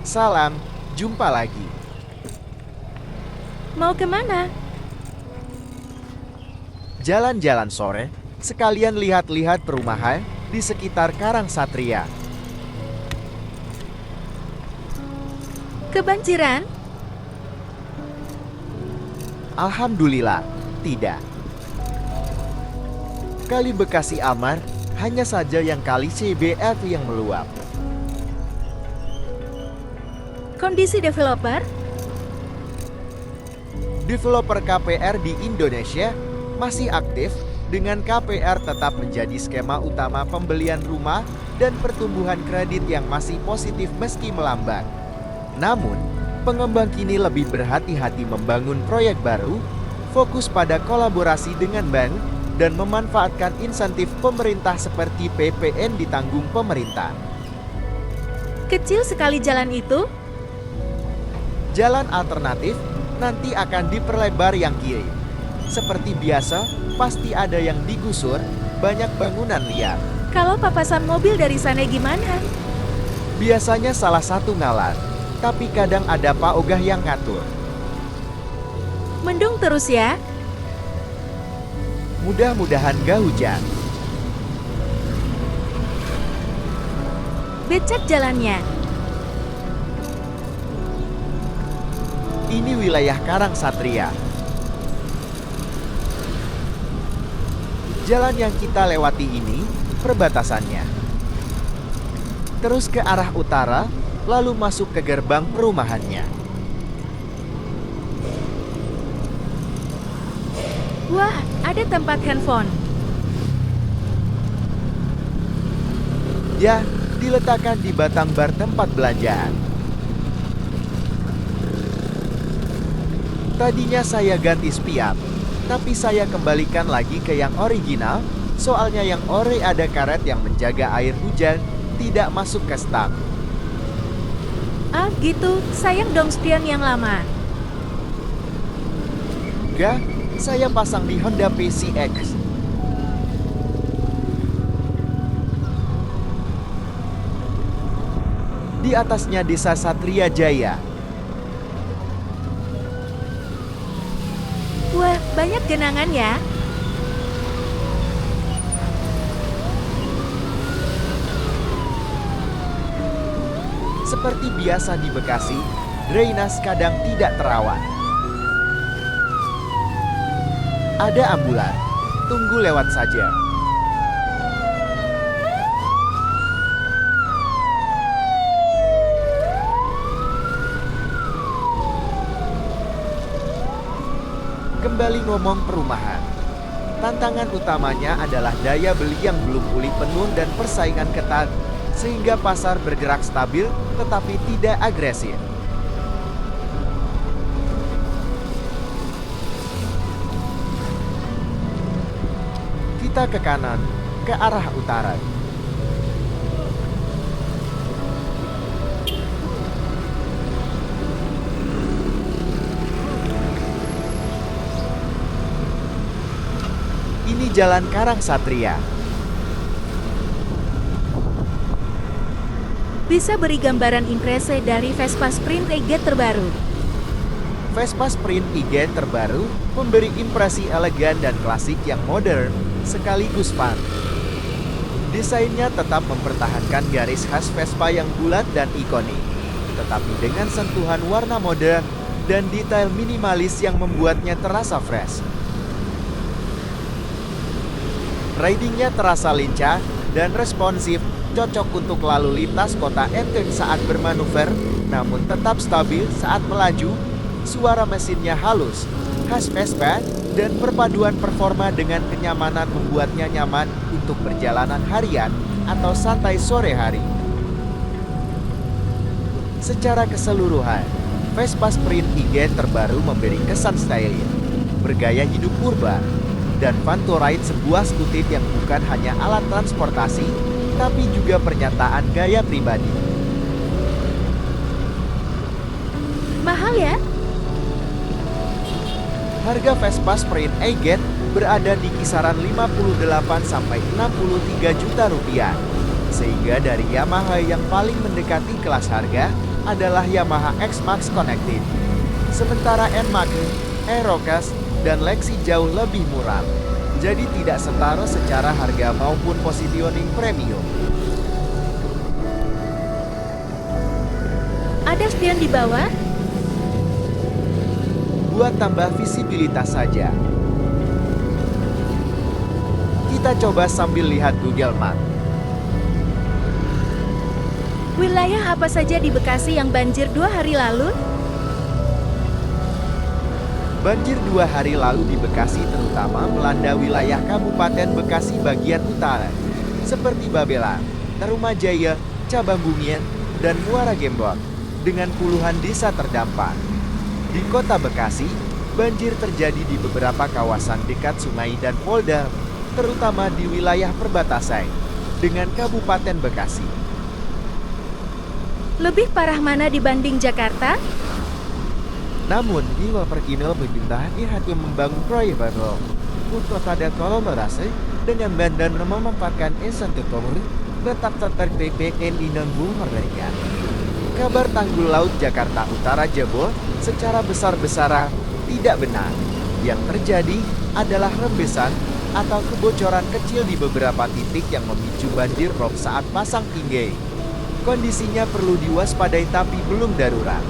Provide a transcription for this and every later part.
Salam, jumpa lagi. Mau kemana? Jalan-jalan sore, sekalian lihat-lihat perumahan di sekitar Karang Satria. Kebanjiran? Alhamdulillah, tidak. Kali Bekasi aman, hanya saja yang kali CBF yang meluap. Kondisi developer? Developer KPR di Indonesia masih aktif dengan KPR tetap menjadi skema utama pembelian rumah dan pertumbuhan kredit yang masih positif meski melambat. Namun, pengembang kini lebih berhati-hati membangun proyek baru, fokus pada kolaborasi dengan bank, dan memanfaatkan insentif pemerintah seperti PPN ditanggung pemerintah. Kecil sekali jalan itu? Jalan alternatif nanti akan diperlebar yang kiri. Seperti biasa, pasti ada yang digusur, banyak bangunan liar. Kalau papasan mobil dari sana gimana? Biasanya salah satu ngalah, tapi kadang ada Pak Ogah yang ngatur. Mendung terus ya? Mudah-mudahan gak hujan. Becek jalannya. Ini wilayah Karang Satria. Jalan yang kita lewati ini perbatasannya. Terus ke arah utara, lalu masuk ke gerbang perumahannya. Wah, ada tempat handphone. Ya, diletakkan di batang bar tempat belanjaan. Tadinya saya ganti spiat, tapi saya kembalikan lagi ke yang original, soalnya yang ori ada karet yang menjaga air hujan tidak masuk ke stang. Ah gitu, sayang dong spion yang lama. Enggak, saya pasang di Honda PCX. Di atasnya desa Satria Jaya. Wah, banyak genangan ya. Seperti biasa di Bekasi, drainase kadang tidak terawat. Ada ambulan, tunggu lewat saja. Kembali ngomong perumahan. Tantangan utamanya adalah daya beli yang belum pulih penuh dan persaingan ketat, sehingga pasar bergerak stabil tetapi tidak agresif. Kita ke kanan, ke arah utara. Ini Jalan Karang Satria. Bisa beri gambaran impresi dari Vespa Sprint E-Get terbaru. Vespa Sprint E-Get terbaru memberi impresi elegan dan klasik yang modern sekaligus fun. Desainnya tetap mempertahankan garis khas Vespa yang bulat dan ikonik, tetapi dengan sentuhan warna modern dan detail minimalis yang membuatnya terasa fresh. Ridingnya terasa lincah dan responsif, cocok untuk lalu lintas kota enteng saat bermanuver, namun tetap stabil saat melaju. Suara mesinnya halus, khas Vespa, dan perpaduan performa dengan kenyamanan membuatnya nyaman untuk perjalanan harian atau santai sore hari. Secara keseluruhan, Vespa Sprint E-Get terbaru memberi kesan stylish, bergaya hidup urban, dan fun to ride, sebuah skuter yang bukan hanya alat transportasi, tapi juga pernyataan gaya pribadi. Mahal ya? Harga Vespa Sprint E-Get berada di kisaran 58 sampai 63 juta rupiah. Sehingga dari Yamaha yang paling mendekati kelas harga, adalah Yamaha X-Max Connected. Sementara NMAX, Aerokas, dan Lexi jauh lebih murah. Jadi tidak setara secara harga maupun positioning premium. Ada spion di bawah? Buat tambah visibilitas saja. Kita coba sambil lihat Google Maps. Wilayah apa saja di Bekasi yang banjir 2 hari lalu? Banjir 2 hari lalu di Bekasi terutama melanda wilayah Kabupaten Bekasi bagian utara, seperti Babelan, Tarumajaya, Cabang Bungien, dan Muara Gembong, dengan puluhan desa terdampak. Di kota Bekasi, banjir terjadi di beberapa kawasan dekat sungai dan polder, terutama di wilayah perbatasan dengan Kabupaten Bekasi. Lebih parah mana dibanding Jakarta? Namun, di Perkinal pemerintah dihakim membangun proyek baru untuk pada kolaborasi dengan dan memanfaatkan insentif pemerintah tetap PPN di nanggung mereka. Kabar tanggul laut Jakarta Utara jebol secara besar-besaran tidak benar. Yang terjadi adalah rembesan atau kebocoran kecil di beberapa titik yang memicu banjir rob saat pasang tinggi. Kondisinya perlu diwaspadai tapi belum darurat.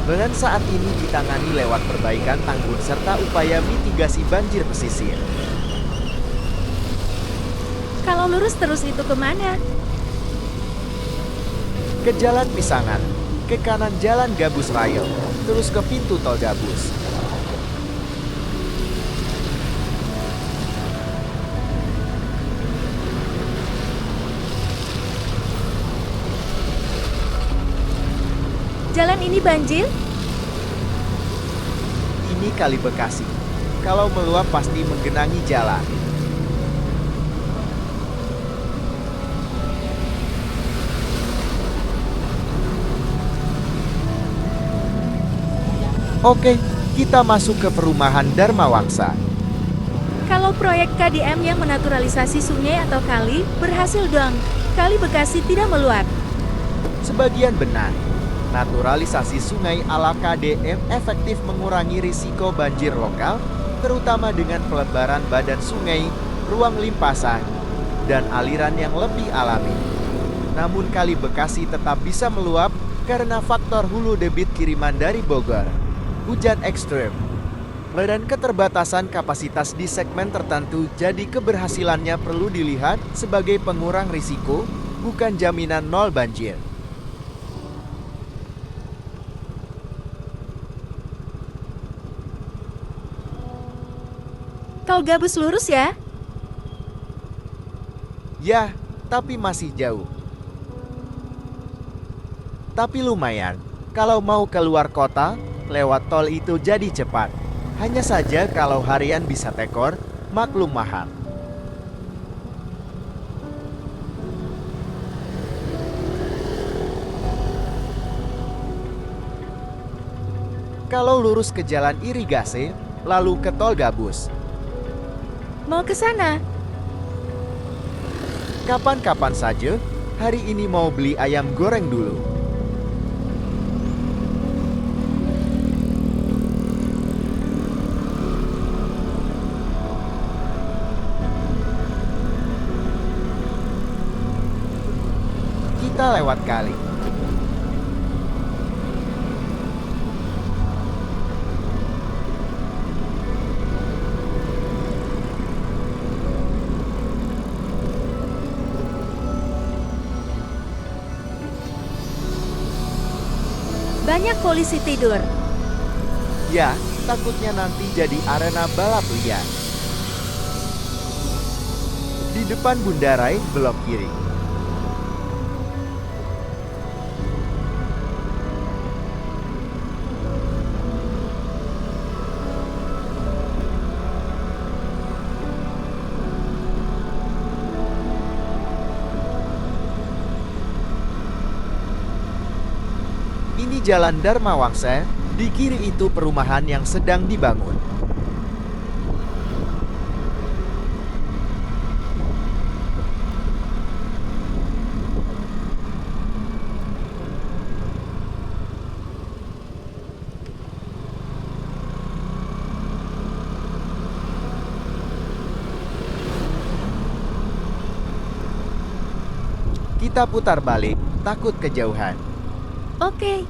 Dan saat ini ditangani lewat perbaikan tanggul serta upaya mitigasi banjir pesisir. Kalau lurus terus itu kemana? Ke Jalan Pisangan, ke kanan Jalan Gabus Rail, terus ke pintu tol Gabus. Jalan ini banjir? Ini Kali Bekasi. Kalau meluap pasti menggenangi jalan. Oke, kita masuk ke perumahan Dharma Wangsa. Kalau proyek KDM yang menaturalisasi sungai atau kali, berhasil dong. Kali Bekasi tidak meluap. Sebagian benar. Naturalisasi sungai ala KDM efektif mengurangi risiko banjir lokal, terutama dengan pelebaran badan sungai, ruang limpasan, dan aliran yang lebih alami. Namun Kali Bekasi tetap bisa meluap karena faktor hulu debit kiriman dari Bogor, hujan ekstrem, dan keterbatasan kapasitas di segmen tertentu. Jadi keberhasilannya perlu dilihat sebagai pengurang risiko, bukan jaminan nol banjir. Tol Gabus lurus ya? Ya, tapi masih jauh. Tapi lumayan, kalau mau keluar kota, lewat tol itu jadi cepat. Hanya saja kalau harian bisa tekor, maklum mahal. Kalau lurus ke jalan irigasi, lalu ke tol Gabus. Mau ke sana? Kapan-kapan saja, hari ini mau beli ayam goreng dulu. Kita lewat kali. Banyak polisi tidur. Ya, takutnya nanti jadi arena balap liar. Di depan Bundarai, belok kiri. Ini Jalan Dharma Wangsa, di kiri itu perumahan yang sedang dibangun. Kita putar balik, takut kejauhan. Oke.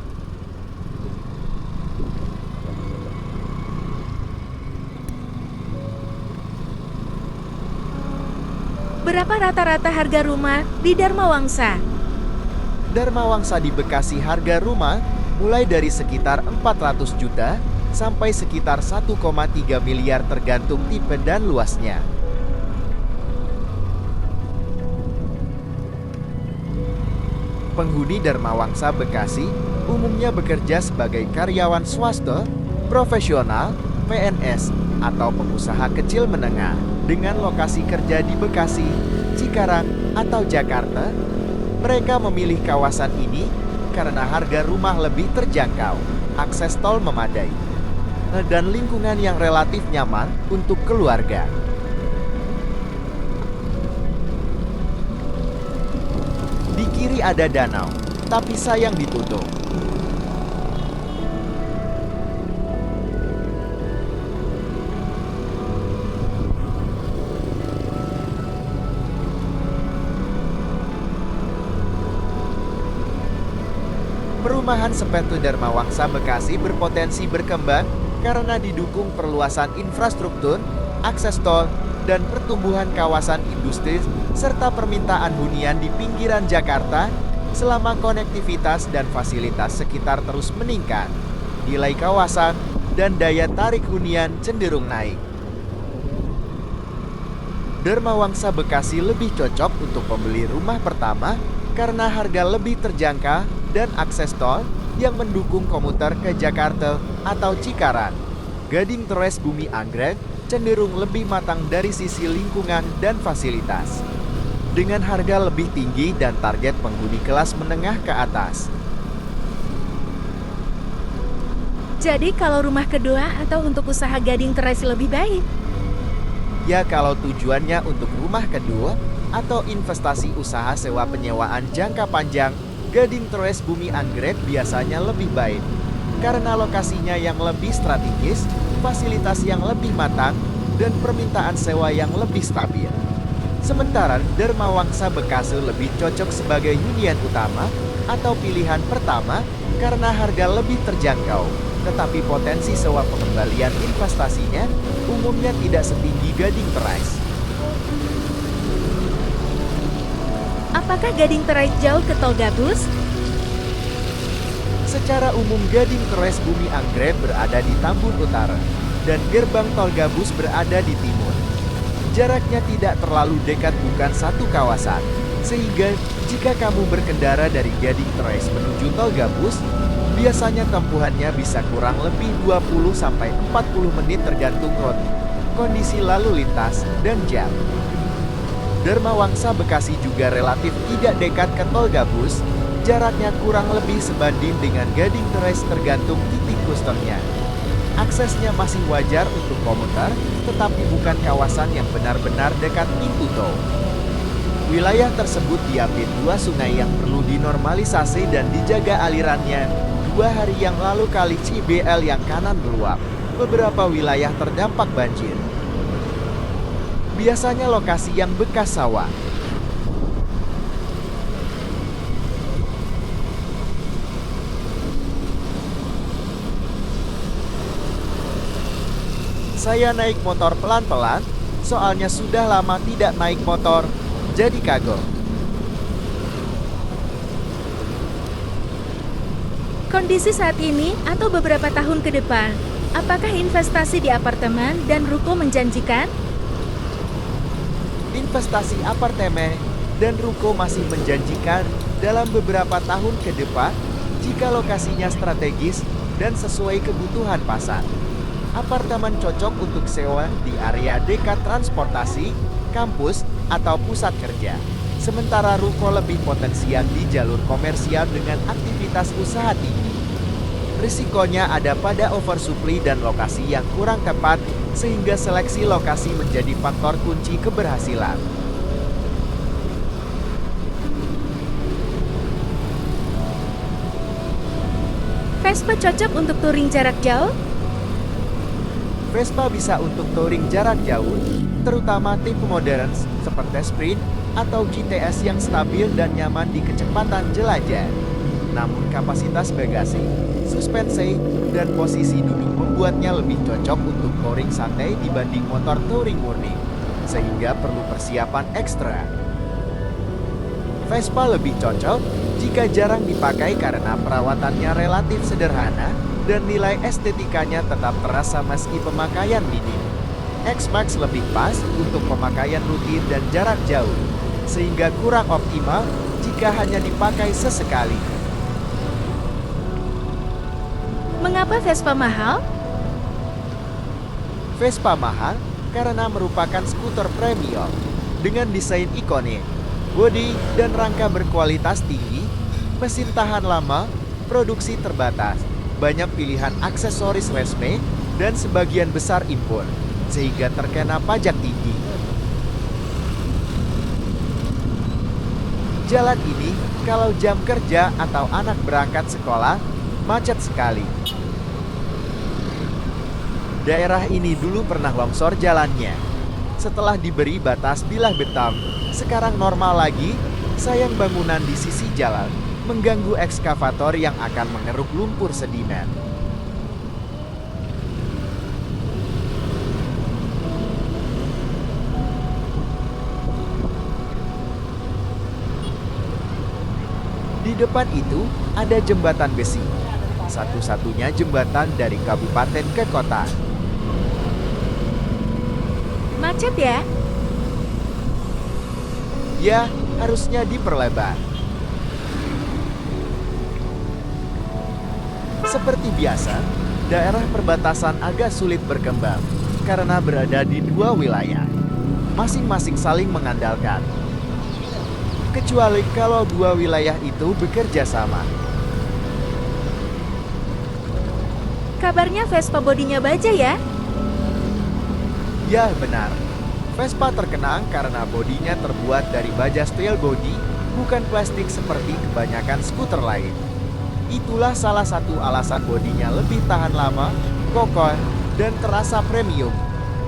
Berapa rata-rata harga rumah di Dharma Wangsa? Dharma Wangsa di Bekasi harga rumah mulai dari sekitar 400 juta sampai sekitar 1,3 miliar tergantung tipe dan luasnya. Penghuni Dharma Wangsa Bekasi umumnya bekerja sebagai karyawan swasta, profesional, PNS, atau pengusaha kecil menengah dengan lokasi kerja di Bekasi, Cikarang, atau Jakarta. Mereka memilih kawasan ini karena harga rumah lebih terjangkau, akses tol memadai, dan lingkungan yang relatif nyaman untuk keluarga. Di kiri ada danau, tapi sayang ditutup. Perumahan Sepetu Dharma Wangsa Bekasi berpotensi berkembang karena didukung perluasan infrastruktur, akses tol, dan pertumbuhan kawasan industri serta permintaan hunian di pinggiran Jakarta selama konektivitas dan fasilitas sekitar terus meningkat. Nilai kawasan dan daya tarik hunian cenderung naik. Dharma Wangsa Bekasi lebih cocok untuk pembeli rumah pertama karena harga lebih terjangkau dan akses tol yang mendukung komuter ke Jakarta atau Cikarang. Gading Torres Bumi Anggrek cenderung lebih matang dari sisi lingkungan dan fasilitas, dengan harga lebih tinggi dan target penghuni kelas menengah ke atas. Jadi kalau rumah kedua atau untuk usaha Gading Teras lebih baik? Ya, kalau tujuannya untuk rumah kedua atau investasi usaha sewa penyewaan jangka panjang, Gading Torres Bumi Anggrek biasanya lebih baik karena lokasinya yang lebih strategis, fasilitas yang lebih matang, dan permintaan sewa yang lebih stabil. Sementara Dharma Wangsa Bekasi lebih cocok sebagai hunian utama atau pilihan pertama karena harga lebih terjangkau, tetapi potensi sewa pengembalian investasinya umumnya tidak setinggi Gading Teras. Apakah Gading Teras jauh ke Tol Gabus? Secara umum Gading Torres Bumi Anggrek berada di Tambun Utara dan gerbang Tol Gabus berada di timur. Jaraknya tidak terlalu dekat, bukan satu kawasan, sehingga jika kamu berkendara dari Gading Teras menuju Tol Gabus, biasanya tempuhannya bisa kurang lebih 20-40 menit tergantung rute, kondisi lalu lintas, dan jam. Dharma Wangsa Bekasi juga relatif tidak dekat ke Tol Gabus, jaraknya kurang lebih sebanding dengan Gading Teras tergantung titik clusternya. Aksesnya masih wajar untuk komuter, tetapi bukan kawasan yang benar-benar dekat pintu tol. Wilayah tersebut diapit dua sungai yang perlu dinormalisasi dan dijaga alirannya. 2 hari yang lalu Kali Cibl yang kanan meluap. Beberapa wilayah terdampak banjir. Biasanya lokasi yang bekas sawah. Saya naik motor pelan-pelan, soalnya sudah lama tidak naik motor, jadi kagok. Kondisi saat ini atau beberapa tahun ke depan, apakah investasi di apartemen dan ruko menjanjikan? Investasi apartemen dan ruko masih menjanjikan dalam beberapa tahun ke depan jika lokasinya strategis dan sesuai kebutuhan pasar. Apartemen cocok untuk sewa di area dekat transportasi, kampus, atau pusat kerja. Sementara ruko lebih potensial di jalur komersial dengan aktivitas usaha tinggi. Risikonya ada pada oversupply dan lokasi yang kurang tepat, sehingga seleksi lokasi menjadi faktor kunci keberhasilan. Vespa cocok untuk touring jarak jauh? Vespa bisa untuk touring jarak jauh, terutama tipe modern seperti Sprint, atau GTS yang stabil dan nyaman di kecepatan jelajah. Namun kapasitas bagasi, suspensi, dan posisi duduk membuatnya lebih cocok untuk touring santai dibanding motor touring murni, sehingga perlu persiapan ekstra. Vespa lebih cocok jika jarang dipakai karena perawatannya relatif sederhana dan nilai estetikanya tetap terasa meski pemakaian minim. X-Max lebih pas untuk pemakaian rutin dan jarak jauh, sehingga kurang optimal jika hanya dipakai sesekali. Mengapa Vespa mahal? Vespa mahal karena merupakan skuter premium dengan desain ikonik, bodi dan rangka berkualitas tinggi, mesin tahan lama, produksi terbatas, banyak pilihan aksesoris resmi, dan sebagian besar impor, sehingga terkena pajak tinggi. Jalan ini, kalau jam kerja atau anak berangkat sekolah, macet sekali. Daerah ini dulu pernah longsor jalannya. Setelah diberi batas bilah beton, sekarang normal lagi. Sayang bangunan di sisi jalan mengganggu ekskavator yang akan mengeruk lumpur sedimen. Di depan itu ada jembatan besi, satu-satunya jembatan dari kabupaten ke kota. Macet ya? Ya, harusnya diperlebar. Seperti biasa, daerah perbatasan agak sulit berkembang karena berada di dua wilayah, masing-masing saling mengandalkan. Kecuali kalau dua wilayah itu bekerja sama. Kabarnya Vespa bodinya baja ya? Ya, benar. Vespa terkenang karena bodinya terbuat dari baja steel body, bukan plastik seperti kebanyakan skuter lain. Itulah salah satu alasan bodinya lebih tahan lama, kokoh, dan terasa premium,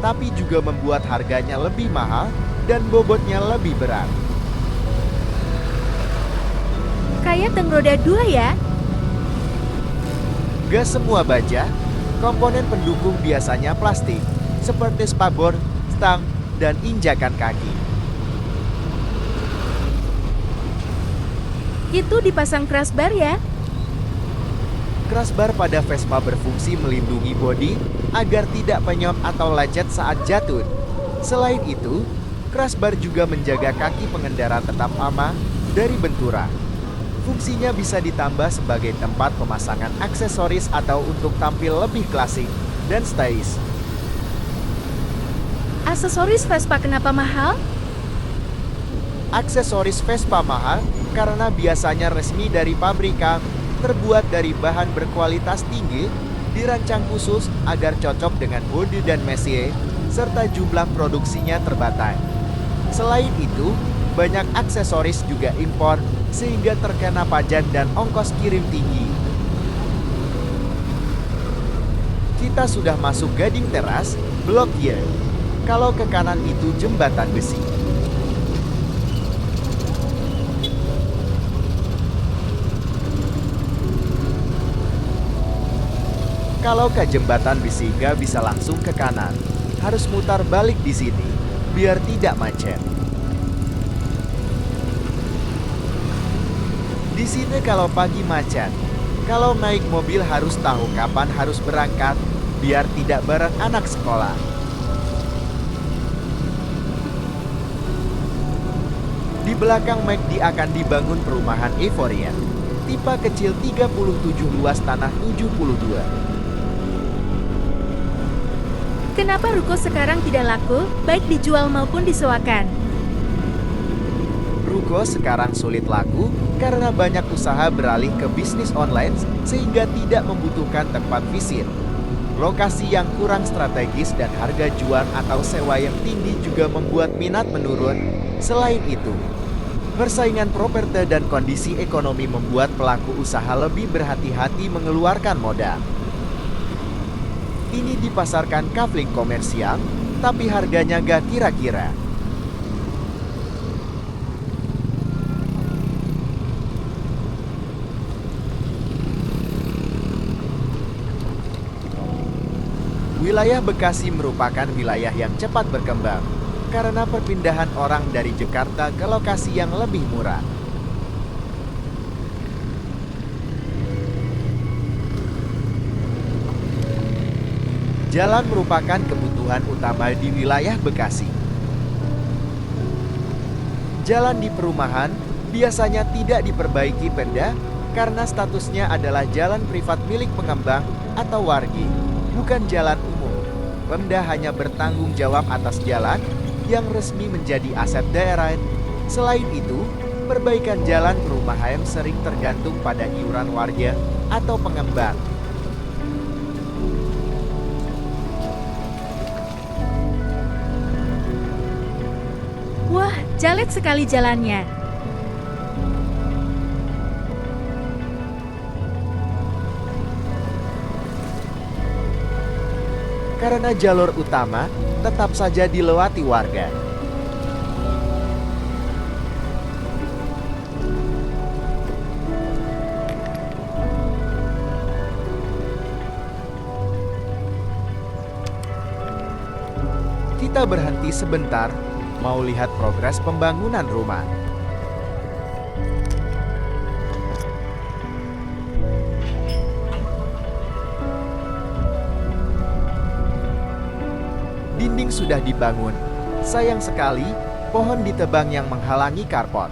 tapi juga membuat harganya lebih mahal dan bobotnya lebih berat. Kayak teng roda 2 ya? Gak semua baja, komponen pendukung biasanya plastik, seperti spakbor, stang, dan injakan kaki. Itu dipasang crossbar ya? Crossbar pada Vespa berfungsi melindungi bodi agar tidak penyok atau lecet saat jatuh. Selain itu, crossbar juga menjaga kaki pengendara tetap aman dari benturan. Fungsinya bisa ditambah sebagai tempat pemasangan aksesoris atau untuk tampil lebih klasik dan stylish. Aksesoris Vespa kenapa mahal? Aksesoris Vespa mahal karena biasanya resmi dari pabrikan, terbuat dari bahan berkualitas tinggi, dirancang khusus agar cocok dengan bodi dan mesin, serta jumlah produksinya terbatas. Selain itu, banyak aksesoris juga impor sehingga terkena pajak dan ongkos kirim tinggi. Kita sudah masuk Gading Teras, Blok Y. Kalau ke kanan itu jembatan besi. Kalau ke jembatan besi gak bisa langsung ke kanan, harus mutar balik di sini biar tidak macet. Di sini kalau pagi macet, kalau naik mobil harus tahu kapan harus berangkat biar tidak bareng anak sekolah. Di belakang McD akan dibangun perumahan Euphoria, tipe kecil 37 luas tanah 72. Kenapa ruko sekarang tidak laku, baik dijual maupun disewakan? Ruko sekarang sulit laku karena banyak usaha beralih ke bisnis online sehingga tidak membutuhkan tempat fisik. Lokasi yang kurang strategis dan harga jual atau sewa yang tinggi juga membuat minat menurun. Selain itu, persaingan properti dan kondisi ekonomi membuat pelaku usaha lebih berhati-hati mengeluarkan modal. Ini dipasarkan kafling komersial, tapi harganya gak kira-kira. Wilayah Bekasi merupakan wilayah yang cepat berkembang karena perpindahan orang dari Jakarta ke lokasi yang lebih murah. Jalan merupakan kebutuhan utama di wilayah Bekasi. Jalan di perumahan biasanya tidak diperbaiki Pemda karena statusnya adalah jalan privat milik pengembang atau wargi, bukan jalan umum. Pemda hanya bertanggung jawab atas jalan yang resmi menjadi aset daerah. Selain itu, perbaikan jalan perumahan sering tergantung pada iuran warga atau pengembang. Wah, jalet sekali jalannya. Karena jalur utama tetap saja dilewati warga. Kita berhenti sebentar, mau lihat progres pembangunan rumah. Dinding sudah dibangun, sayang sekali pohon ditebang yang menghalangi carport.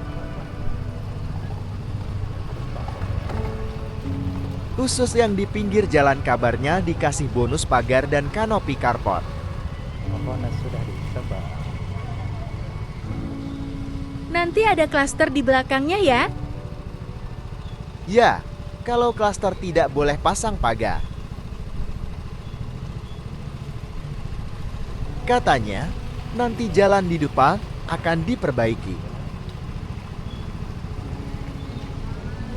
Khusus yang di pinggir jalan kabarnya dikasih bonus pagar dan kanopi carport. Sudah ditebang. Nanti ada klaster di belakangnya ya? Ya, kalau klaster tidak boleh pasang pagar. Katanya, nanti jalan di depan akan diperbaiki.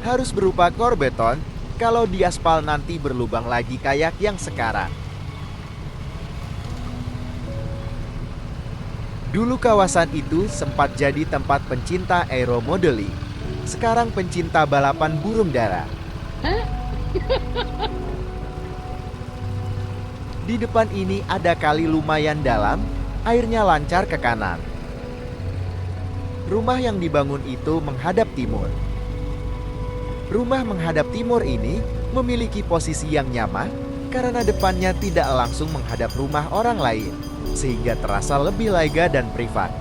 Harus berupa kor beton, kalau di aspal nanti berlubang lagi kayak yang sekarang. Dulu kawasan itu sempat jadi tempat pencinta aeromodeling. Sekarang pencinta balapan burung dara. Di depan ini ada kali lumayan dalam, airnya lancar ke kanan. Rumah yang dibangun itu menghadap timur. Rumah menghadap timur ini memiliki posisi yang nyaman karena depannya tidak langsung menghadap rumah orang lain, sehingga terasa lebih lega dan privat.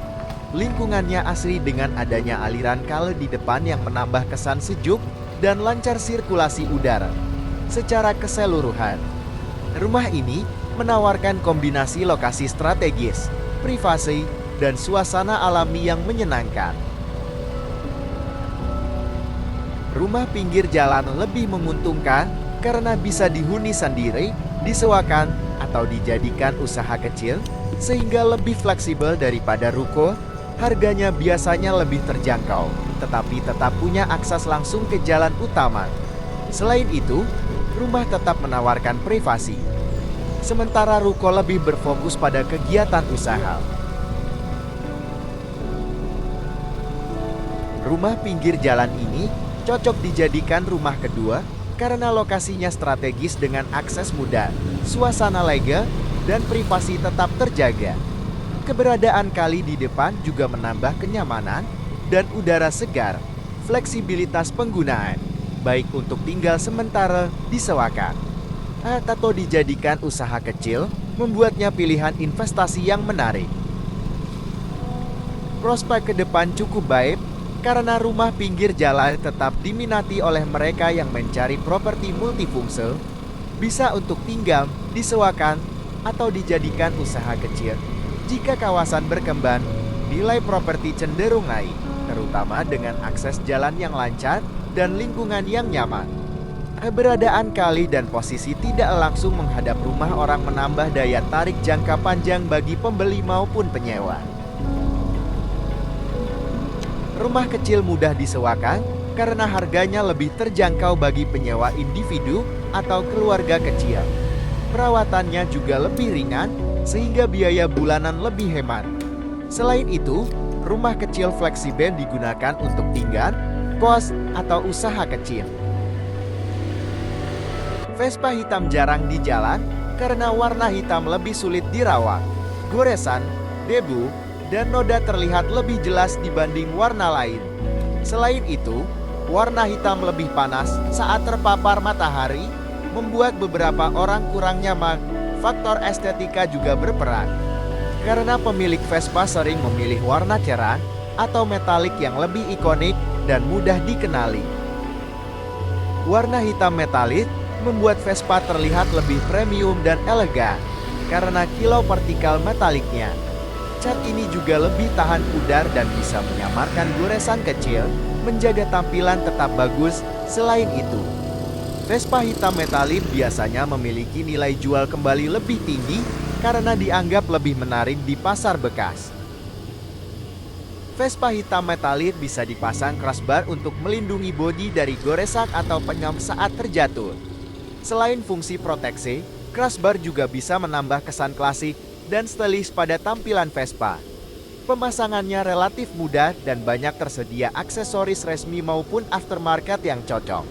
Lingkungannya asri dengan adanya aliran kali di depan yang menambah kesan sejuk dan lancar sirkulasi udara. Secara keseluruhan, rumah ini menawarkan kombinasi lokasi strategis, privasi, dan suasana alami yang menyenangkan. Rumah pinggir jalan lebih menguntungkan karena bisa dihuni sendiri, disewakan, atau dijadikan usaha kecil, sehingga lebih fleksibel daripada ruko. Harganya biasanya lebih terjangkau, tetapi tetap punya akses langsung ke jalan utama. Selain itu, rumah tetap menawarkan privasi. Sementara ruko lebih berfokus pada kegiatan usaha. Rumah pinggir jalan ini cocok dijadikan rumah kedua karena lokasinya strategis dengan akses mudah, suasana lega, dan privasi tetap terjaga. Keberadaan kali di depan juga menambah kenyamanan dan udara segar, fleksibilitas penggunaan, baik untuk tinggal sementara, disewakan, atau dijadikan usaha kecil, membuatnya pilihan investasi yang menarik. Prospek ke depan cukup baik karena rumah pinggir jalan tetap diminati oleh mereka yang mencari properti multifungsi, bisa untuk tinggal, disewakan, atau dijadikan usaha kecil. Jika kawasan berkembang, nilai properti cenderung naik, terutama dengan akses jalan yang lancar dan lingkungan yang nyaman. Keberadaan kali dan posisi tidak langsung menghadap rumah orang menambah daya tarik jangka panjang bagi pembeli maupun penyewa. Rumah kecil mudah disewakan karena harganya lebih terjangkau bagi penyewa individu atau keluarga kecil. Perawatannya juga lebih ringan sehingga biaya bulanan lebih hemat. Selain itu, rumah kecil fleksibel digunakan untuk tinggal, kos, atau usaha kecil. Vespa hitam jarang di jalan karena warna hitam lebih sulit dirawat. Goresan, debu, dan noda terlihat lebih jelas dibanding warna lain. Selain itu, warna hitam lebih panas saat terpapar matahari, membuat beberapa orang kurang nyaman. Faktor estetika juga berperan. Karena pemilik Vespa sering memilih warna cerah atau metalik yang lebih ikonik dan mudah dikenali. Warna hitam metalik membuat Vespa terlihat lebih premium dan elegan karena kilau vertikal metaliknya. Cat ini juga lebih tahan pudar dan bisa menyamarkan goresan kecil, menjaga tampilan tetap bagus. Selain itu, Vespa hitam metalik biasanya memiliki nilai jual kembali lebih tinggi karena dianggap lebih menarik di pasar bekas. Vespa hitam metalik bisa dipasang crossbar untuk melindungi bodi dari goresan atau penyom saat terjatuh. Selain fungsi proteksi, crossbar juga bisa menambah kesan klasik dan stylish pada tampilan Vespa. Pemasangannya relatif mudah dan banyak tersedia aksesoris resmi maupun aftermarket yang cocok.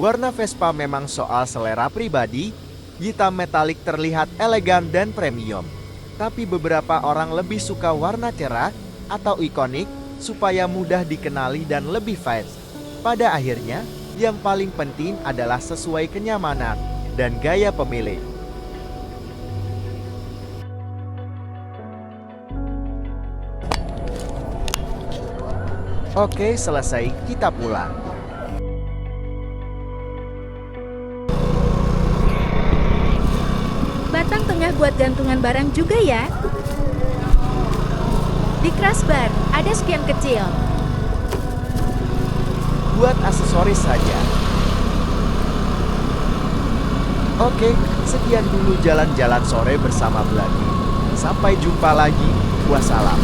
Warna Vespa memang soal selera pribadi. Hitam metalik terlihat elegan dan premium. Tapi beberapa orang lebih suka warna cerah atau ikonik supaya mudah dikenali dan lebih vibes. Pada akhirnya, yang paling penting adalah sesuai kenyamanan dan gaya pemilik. Oke, selesai, kita pulang. Batang tengah buat gantungan barang juga ya. Di crossbar ada spion kecil. Buat aksesoris saja. Oke, sekian dulu jalan-jalan sore bersama Bladi. Sampai jumpa lagi. Wassalam.